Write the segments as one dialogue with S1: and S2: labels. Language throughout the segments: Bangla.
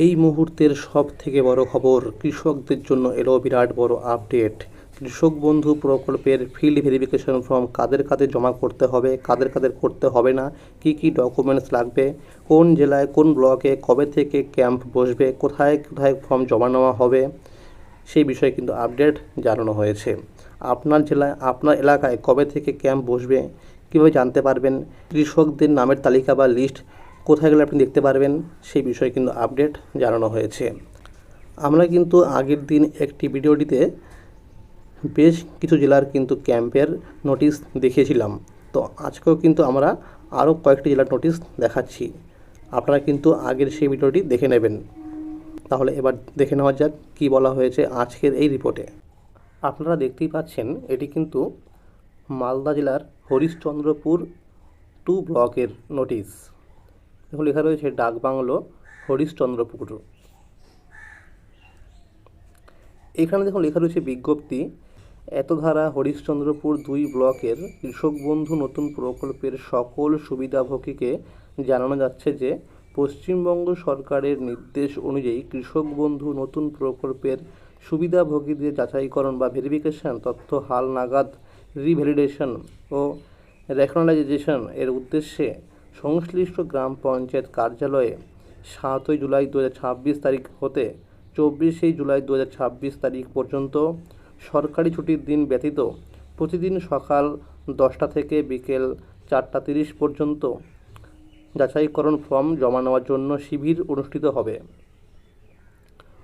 S1: এই মুহূর্তের সব থেকে বড় খবর, কৃষকদের জন্য এলো বিরাট বড় আপডেট। কৃষক বন্ধু প্রকল্পের ফিল্ড ভেরিফিকেশন ফর্ম কাদের কাদের জমা করতে হবে, কাদের কাদের করতে হবে না, কি কি ডকুমেন্টস লাগবে, কোন জেলায় কোন ব্লকে কবে থেকে ক্যাম্প বসবে, কোথায় কোথায় ফর্ম জমা নেওয়া হবে, সেই বিষয়ে কিন্তু আপডেট জানানো হয়েছে। আপনার জেলায় আপনার এলাকায় কবে থেকে ক্যাম্প বসবে, কীভাবে জানতে পারবেন, কৃষকদের নামের তালিকা বা লিস্ট কোথায় গেলে আপনি দেখতে পারবেন, সেই বিষয়ে কিন্তু আপডেট জানানো হয়েছে। আমরা কিন্তু আগের দিন একটি ভিডিওটিতে বেশ কিছু জেলার কিন্তু ক্যাম্পের নোটিশ দেখিয়েছিলাম। তো আজকেও কিন্তু আমরা আরও কয়েকটি জেলার নোটিশ দেখাচ্ছি। আপনারা কিন্তু আগের সেই ভিডিওটি দেখে নেবেন। তাহলে এবার দেখে নেওয়া যাক কী বলা হয়েছে আজকের এই রিপোর্টে। আপনারা দেখতেই পাচ্ছেন, এটি কিন্তু মালদা জেলার হরিশ্চন্দ্রপুর 2 ব্লকের নোটিশ। দেখুন লেখা রয়েছে ডাকবাংলো হরিশ্চন্দ্রপুর। এখানে দেখুন লেখা রয়েছে বিজ্ঞপ্তি, এতধারা হরিশ্চন্দ্রপুর 2 ব্লকের কৃষক বন্ধু নতুন প্রকল্পের সকল সুবিধাভোগীকে জানানো যাচ্ছে যে পশ্চিমবঙ্গ সরকারের নির্দেশ অনুযায়ী কৃষক বন্ধু নতুন প্রকল্পের সুবিধাভোগীদের যাচাইকরণ বা ভেরিফিকেশন তথ্য হালনাগাদ রিভ্যালিডেশন ও রেশনালাইজেশন এর উদ্দেশ্যে সংশ্লিষ্ট গ্রাম পঞ্চায়েত কার্যালয়ে 7 জুলাই 2026 তারিখ হতে 24 জুলাই 2026 তারিখ পর্যন্ত সরকারি ছুটির দিন ব্যতীত প্রতিদিন সকাল 10টা থেকে বিকেল 4টা 30 পর্যন্ত যাচাইকরণ ফর্ম জমা নেওয়ার জন্য শিবির অনুষ্ঠিত হবে।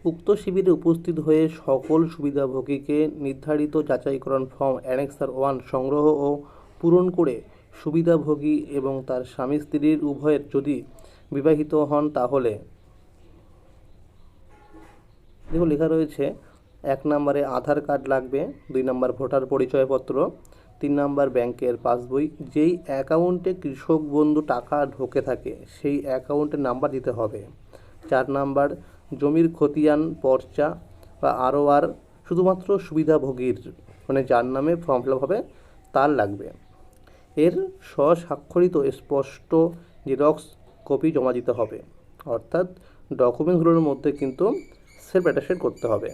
S1: উক্ত শিবিরে উপস্থিত হয়ে সকল সুবিধাভোগীকে নির্ধারিত যাচাইকরণ ফর্ম অ্যানেক্সার 1 সংগ্রহ ও পূরণ করে সুবিধাভোগী এবং তার স্বামী স্ত্রীর উভয়ের যদি বিবাহিত হন তাহলে দেখুন লেখা রয়েছে 1 নম্বরে আধার কার্ড লাগবে, 2 নম্বর ভোটার পরিচয়পত্র, 3 নম্বর ব্যাংকের পাসবই, যেই অ্যাকাউন্টে কৃষক বন্ধু টাকা ঢোকে থাকে সেই অ্যাকাউন্টের নাম্বার দিতে হবে। 4 নম্বর জমির খতিয়ান পর্চা বা ROR শুধুমাত্র সুবিধাভোগীর, মানে যার নামে ফর্ম ফিল আপ হবে তার লাগবে। এর স্বস্বাক্ষরিত স্পষ্ট জেরক্স কপি জমা দিতে হবে, অর্থাৎ ডকুমেন্টসগুলোর মধ্যে কিন্তু সেলফ অ্যাটাস্টেড করতে হবে।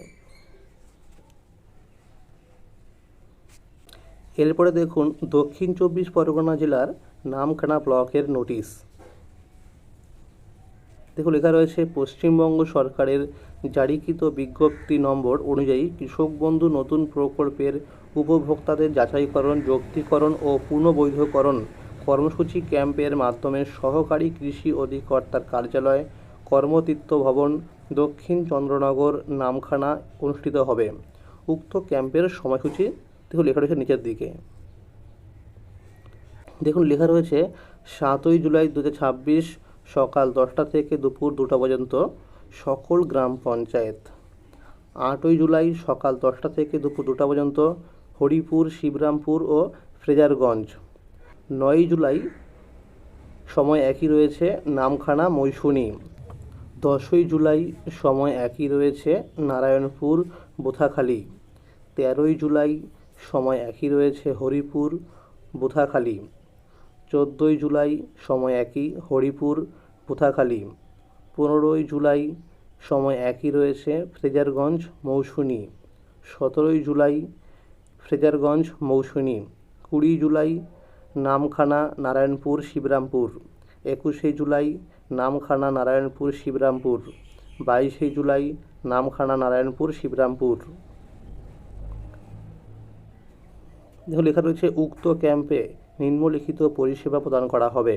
S1: এরপরে দেখুন দক্ষিণ 24 পরগনা জেলার নামখানা ব্লকের নোটিশ। দেখুন লেখা রয়েছে পশ্চিমবঙ্গ সরকারের জারিকৃত বিজ্ঞপ্তি নম্বর অনুযায়ী কৃষক বন্ধু নতুন প্রকল্পের উপভোক্তাদের যাচাইকরণ, যৌক্তিকরণ ও পুনর্বৈধকরণ কর্মসূচি ক্যাম্পের মাধ্যমে সহকারী কৃষি অধিকর্তার কার্যালয়, কর্মতীর্থ ভবন, দক্ষিণ চন্দ্রনগর, নামখানা অনুষ্ঠিত হবে। উক্ত ক্যাম্পের সময়সূচি দেখুন লেখা রয়েছে নিচের দিকে। দেখুন লেখা রয়েছে 7 জুলাই 2026 সকাল 10টা থেকে দুপুর 2টা পর্যন্ত সকল গ্রাম পঞ্চায়েত। 8 জুলাই সকাল 10টা থেকে দুপুর 2টা পর্যন্ত হরিপুর, শিবরামপুর ও ফ্রেজারগঞ্জ। 9 জুলাই সময় একই রয়েছে নামখানা, মৈশুনি। 10 জুলাই সময় একই রয়েছে নারায়ণপুর, বোথাখালী। 13 জুলাই সময় একই রয়েছে হরিপুর, বোথাখালী। 14 জুলাই সময় একই হরিপুর, বোথাখালী। 15 জুলাই সময় একই রয়েছে ফ্রেজারগঞ্জ, মৌসুনি। 17 জুলাই ফ্রেজারগঞ্জ, মৌসুনি। 20 জুলাই নামখানা, নারায়ণপুর, শিবরামপুর। 21 জুলাই নামখানা, নারায়ণপুর, শিবরামপুর। 22 জুলাই নামখানা, নারায়ণপুর, শিবরামপুর। দেখুন লেখা রয়েছে উক্ত ক্যাম্পে নিম্নলিখিত পরিষেবা প্রদান করা হবে।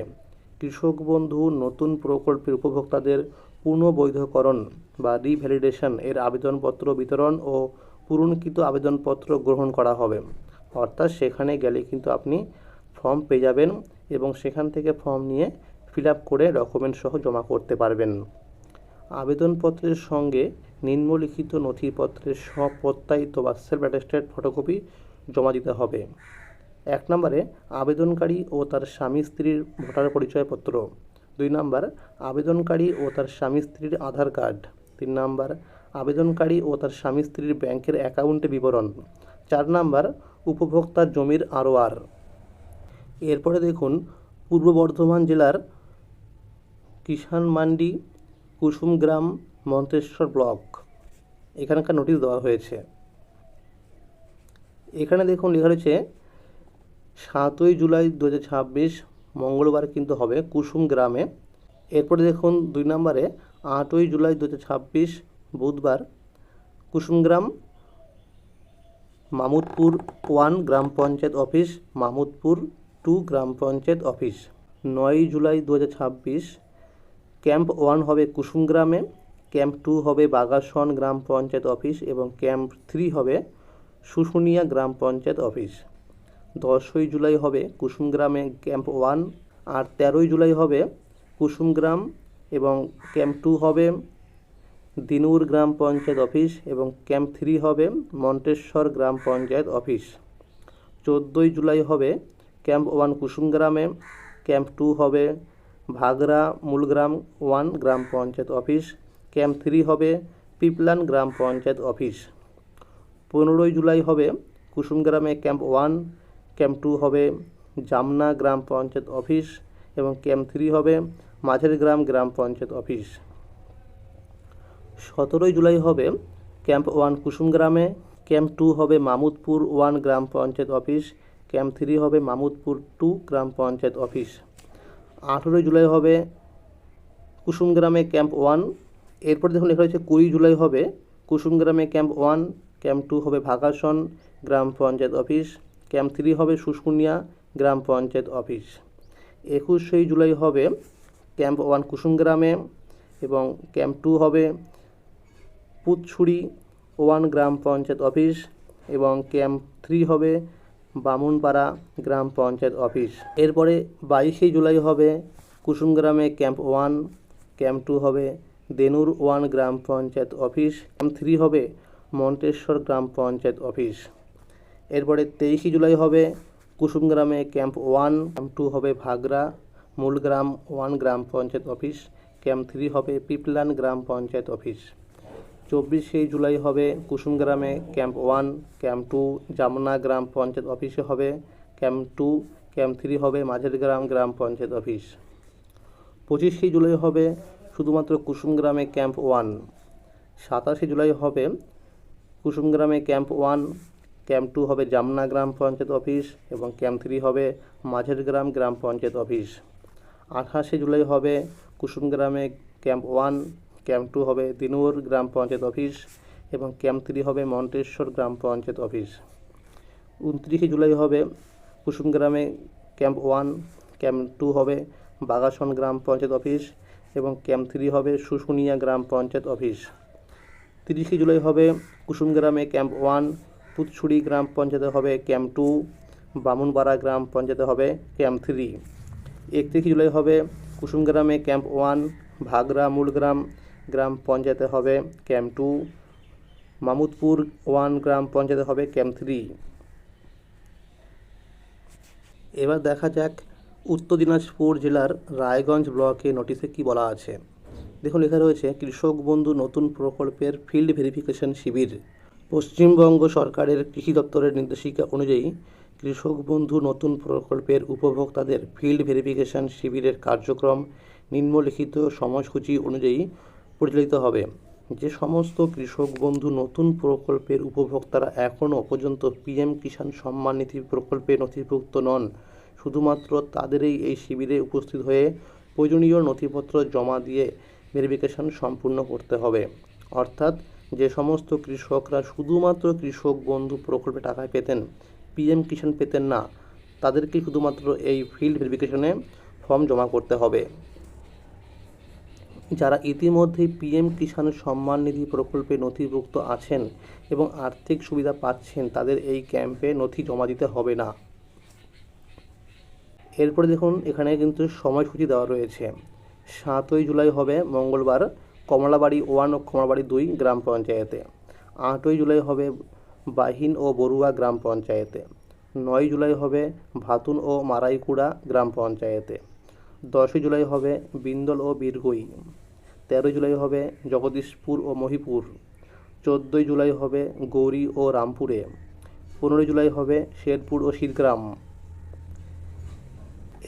S1: কৃষক বন্ধু নতুন প্রকল্পের উপভোক্তাদের পুনর্বৈধকরণ বা রিভ্যালিডেশন এর আবেদনপত্র বিতরণ ও পূরণকৃত আবেদনপত্র গ্রহণ করা হবে। অর্থাৎ সেখানে গেলে কিন্তু আপনি ফর্ম পেয়ে যাবেন এবং সেখান থেকে ফর্ম নিয়ে ফিল আপ করে ডকুমেন্ট সহ জমা করতে পারবেন। আবেদনপত্রের সঙ্গে নিম্নলিখিত নথিপত্রের স্বপ্রত্যায়িত বা সেলফ অ্যাটেস্টেড ফটোকপি জমা দিতে হবে। 1 নম্বরে আবেদনকারী ও তার স্বামী স্ত্রীর ভোটার পরিচয়পত্র। 2 নম্বর আবেদনকারী ও তার স্বামী স্ত্রীর আধার কার্ড। 3 নম্বর আবেদনকারী ও তার স্বামী স্ত্রীর ব্যাংকের অ্যাকাউন্টে বিবরণ। 4 নম্বর উপভোক্তার জমির ROR। এরপরে দেখুন পূর্ব বর্ধমান জেলার কিষাণ মান্ডি কুসুমগ্রাম মন্তেশ্বর ব্লক, এখানকার নোটিশ দেওয়া হয়েছে। এখানে দেখুন লেখা রয়েছে 7ই জুলাই 2026 মঙ্গলবার কিন্তু হবে কুসুমগ্রামে। এরপরে দেখুন 2 নম্বরে 8ই জুলাই 2026 বুধবার কুসুমগ্রাম মামুদপুর 1 গ্রাম পঞ্চায়েত অফিস, মামুদপুর 2 গ্রাম পঞ্চায়েত অফিস। 9ই জুলাই 2026 ক্যাম্প 1 হবে কুসুমগ্রামে, ক্যাম্প 2 হবে বাগাসন গ্রাম পঞ্চায়েত অফিস এবং ক্যাম্প 3 হবে শুশুনিয়া গ্রাম পঞ্চায়েত অফিস। 10ই জুলাই হবে কুসুমগ্রামে ক্যাম্প 1, আর 13ই জুলাই হবে কুসুমগ্রাম এবং ক্যাম্প 2 হবে দিনুর গ্রাম পঞ্চায়েত অফিস এবং ক্যাম্প 3 হবে মন্তেশ্বর গ্রাম পঞ্চায়েত অফিস। 14ই জুলাই হবে ক্যাম্প 1 কুসুমগ্রামে, ক্যাম্প 2 হবে ভাগরা মূলগ্রাম 1 গ্রাম পঞ্চায়েত অফিস, ক্যাম্প 3 হবে পিপলান গ্রাম পঞ্চায়েত অফিস। 15ই জুলাই হবে কুসুমগ্রামে ক্যাম্প 1, ক্যাম্প 2 হবে জামনা গ্রাম পঞ্চায়েত অফিস এবং ক্যাম্প 3 হবে মাঝের গ্রাম গ্রাম পঞ্চায়েত অফিস। 17ই জুলাই হবে ক্যাম্প 1 কুসুমগ্রামে, ক্যাম্প 2 হবে মামুদপুর 1 গ্রাম পঞ্চায়েত অফিস, ক্যাম্প 3 হবে মামুদপুর 2 গ্রাম পঞ্চায়েত অফিস। 18ই জুলাই হবে কুসুমগ্রামে ক্যাম্প 1। এরপর দেখুন লেখা রয়েছে 20 জুলাই হবে কুসুমগ্রামে ক্যাম্প 1, ক্যাম্প 2 হবে ভাগাসন গ্রাম পঞ্চায়েত অফিস, ক্যাম্প 3 হবে শুশুনিয়া গ্রাম পঞ্চায়েত অফিস। 21শে জুলাই হবে ক্যাম্প 1 কুসুমগ্রামে এবং ক্যাম্প 2 হবে পুতছুড়ি 1 গ্রাম পঞ্চায়েত অফিস এবং ক্যাম্প 3 হবে বামুনপাড়া গ্রাম পঞ্চায়েত অফিস। এরপরে 22শে জুলাই হবে কুসুমগ্রামে ক্যাম্প 1, ক্যাম্প 2 হবে দেনুর 1 গ্রাম পঞ্চায়েত অফিস, ক্যাম্প 3 হবে মন্তেশ্বর গ্রাম পঞ্চায়েত অফিস। এরপরে 23শে জুলাই হবে কুসুমগ্রামে ক্যাম্প 1, ক্যাম্প 2 হবে ভাগরা মূলগ্রাম 1 গ্রাম পঞ্চায়েত অফিস, ক্যাম্প 3 হবে পিপলান গ্রাম পঞ্চায়েত অফিস। 24শে জুলাই হবে কুসুমগ্রামে ক্যাম্প 1, ক্যাম্প 2 জামনা গ্রাম পঞ্চায়েত অফিসে হবে, ক্যাম্প 2, ক্যাম্প 3 হবে মাঝের গ্রাম গ্রাম পঞ্চায়েত অফিস। 25শে জুলাই হবে শুধুমাত্র কুসুমগ্রামে ক্যাম্প 1। 27শে জুলাই হবে কুসুমগ্রামে ক্যাম্প 1, ক্যাম্প 2 হবে জামনা গ্রাম পঞ্চায়েত অফিস এবং ক্যাম্প 3 হবে মাঝের গ্রাম গ্রাম পঞ্চায়েত অফিস। 28শে জুলাই হবে কুসুমগ্রামে ক্যাম্প 1, ক্যাম্প 2 হবে দিনুর গ্রাম পঞ্চায়েত অফিস এবং ক্যাম্প 3 হবে মন্তেশ্বর গ্রাম পঞ্চায়েত অফিস। 29শে জুলাই হবে কুসুমগ্রামে ক্যাম্প 1, ক্যাম্প 2 হবে বাগাসন গ্রাম পঞ্চায়েত অফিস এবং ক্যাম্প 3 হবে শুশুনিয়া গ্রাম পঞ্চায়েত অফিস। 30শে জুলাই হবে কুসুমগ্রামে ক্যাম্প 1, পুতছুড়ি গ্রাম পঞ্চায়েতে হবে ক্যাম্প 2, বামুনপাড়া গ্রাম পঞ্চায়েতে হবে ক্যাম্প 3। 31শে জুলাই হবে কুসুমগ্রামে ক্যাম্প 1, ভাগরা মূলগ্রাম গ্রাম পঞ্চায়েতে হবে ক্যাম্প 2, মামুদপুর 1 গ্রাম পঞ্চায়েতে হবে ক্যাম্প 3। এবার দেখা যাক উত্তর দিনাজপুর জেলার রায়গঞ্জ ব্লকে নোটিশে কি বলা আছে। দেখুন লেখা রয়েছে কৃষক বন্ধু নতুন প্রকল্পের ফিল্ড ভেরিফিকেশন শিবির। পশ্চিমবঙ্গ সরকারের কৃষি দপ্তরের নির্দেশিকা অনুযায়ী কৃষক বন্ধু নতুন প্রকল্পের উপভোক্তাদের ফিল্ড ভেরিফিকেশন শিবিরের কার্যক্রম নিম্নলিখিত সময়সূচি অনুযায়ী পরিচালিত হবে। যে সমস্ত কৃষক বন্ধু নতুন প্রকল্পের উপভোক্তারা এখনও পর্যন্ত পিএম কিষাণ সম্মান নিধি প্রকল্পে নথিভুক্ত নন, শুধুমাত্র তাদেরই এই শিবিরে উপস্থিত হয়ে প্রয়োজনীয় নথিপত্র জমা দিয়ে ভেরিফিকেশন সম্পূর্ণ করতে হবে। অর্থাৎ যে সমস্ত কৃষকরা শুধুমাত্র কৃষক বন্ধু প্রকল্পে টাকা পেতেন, পিএম কিষাণ পেতেন না, তাদেরকে শুধুমাত্র এই ফিল্ড ভেরিফিকেশনে ফর্ম জমা করতে হবে। যারা ইতিমধ্যেই পিএম কিষাণ সম্মান নিধি প্রকল্পে নথিভুক্ত আছেন এবং আর্থিক সুবিধা পাচ্ছেন, তাদের এই ক্যাম্পে নথি জমা দিতে হবে না। এরপরে দেখুন এখানে কিন্তু সময়সূচি দেওয়া রয়েছে। 7ই জুলাই হবে মঙ্গলবার কমলাবাড়ি 1 ও কমলাবাড়ি 2 গ্রাম পঞ্চায়েতে। 8ই জুলাই হবে বাহিন ও বড়ুয়া গ্রাম পঞ্চায়েতে। 9ই জুলাই হবে ভাতুন ও মারাইকুড়া গ্রাম পঞ্চায়েতে। 10ই জুলাই হবে বিন্দল ও বীরগুই। 13ই জুলাই হবে জগদীশপুর ও মহিপুর। 14ই জুলাই হবে গৌরী ও রামপুরে। 15ই জুলাই হবে শেরপুর ও শিরগ্রাম।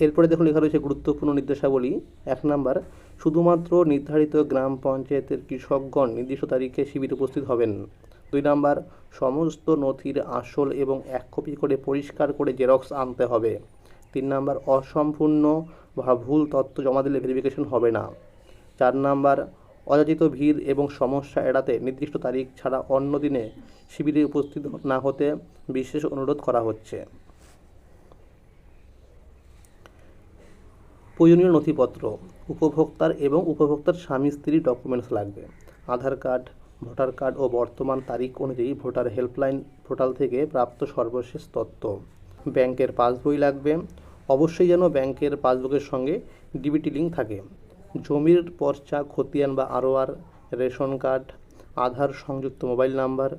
S1: এরপরে দেখুন লেখা রয়েছে গুরুত্বপূর্ণ নির্দেশাবলী। 1 নম্বর, শুধুমাত্র নির্ধারিত গ্রাম পঞ্চায়েতের কৃষকগণ নির্দিষ্ট তারিখে শিবিরে উপস্থিত হবেন। 2 নাম্বার, সমস্ত নথির আসল এবং 1 কপি করে পরিষ্কার করে জেরক্স আনতে হবে। 3 নাম্বার, অসম্পূর্ণ বা ভুল তথ্য জমা দিলে ভেরিফিকেশন হবে না। 4 নাম্বার, অযাচিত ভিড় এবং সমস্যা এড়াতে নির্দিষ্ট তারিখ ছাড়া অন্য দিনে শিবিরে উপস্থিত না হতে বিশেষ অনুরোধ করা হচ্ছে। প্রয়োজনীয় নথিপত্র: উপভোক্তার এবং উপভোক্তার স্বামী স্ত্রী ডকুমেন্টস লাগবে। আধার কার্ড, ভোটার কার্ড ও বর্তমান তারিখ অনুযায়ী ভোটার হেল্পলাইন পোর্টাল থেকে প্রাপ্ত সর্বশেষ তথ্য। ব্যাংকের পাসবই লাগবে, অবশ্যই যেন ব্যাংকের পাসবুকের সঙ্গে ডিবিটি লিঙ্ক থাকে। জমির পর্চা, খতিয়ান বা আরওআর, রেশন কার্ড, আধার সংযুক্ত মোবাইল নাম্বার,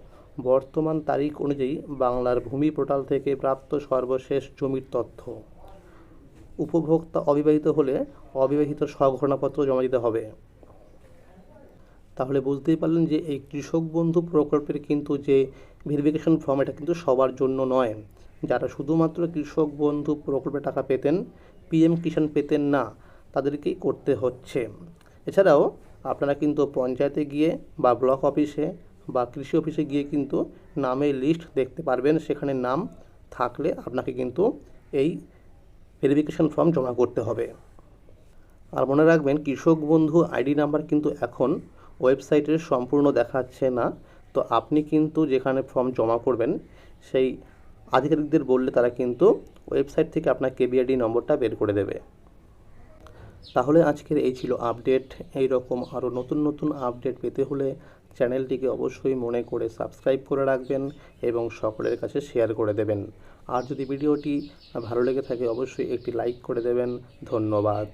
S1: বর্তমান তারিখ অনুযায়ী বাংলার ভূমি পোর্টাল থেকে প্রাপ্ত সর্বশেষ জমির তথ্য। উপভোক্তা অবিবাহিত হলে অবিবাহিত স্বঘোষণাপত্র জমা দিতে হবে। তাহলে বুঝতেই পারলেন যে এই কৃষক বন্ধু প্রকল্পের কিন্তু যে ভেরিফিকেশন ফর্ম, এটা কিন্তু সবার জন্য নয়। যারা শুধুমাত্র কৃষক বন্ধু প্রকল্পে টাকা পেতেন, পিএম কিষাণ পেতেন না, তাদেরকেই করতে হচ্ছে। এছাড়াও আপনারা কিন্তু পঞ্চায়েতে গিয়ে বা ব্লক অফিসে বা কৃষি অফিসে গিয়ে কিন্তু নামের লিস্ট দেখতে পারবেন। সেখানে নাম থাকলে আপনাকে কিন্তু এই ভেরিফিকেশন ফর্ম জমা করতে হবে। আর মনে রাখবেন, কৃষক বন্ধু আইডি নাম্বার কিন্তু এখন ওয়েবসাইটের সম্পূর্ণ দেখাচ্ছে না। তো আপনি কিন্তু যেখানে ফর্ম জমা করবেন সেই আধিকারিকদের বললে তারা কিন্তু ওয়েবসাইট থেকে আপনার কেবিআইডি নম্বরটা বের করে দেবে। তাহলে আজকের এই ছিল আপডেট। এই রকম আরও নতুন নতুন আপডেট পেতে হলে চ্যানেলটিকে অবশ্যই মনে করে সাবস্ক্রাইব করে রাখবেন এবং সকলের কাছে শেয়ার করে দেবেন। আর যদি ভিডিওটি ভালো লেগে থাকে অবশ্যই একটি লাইক করে দেবেন। ধন্যবাদ।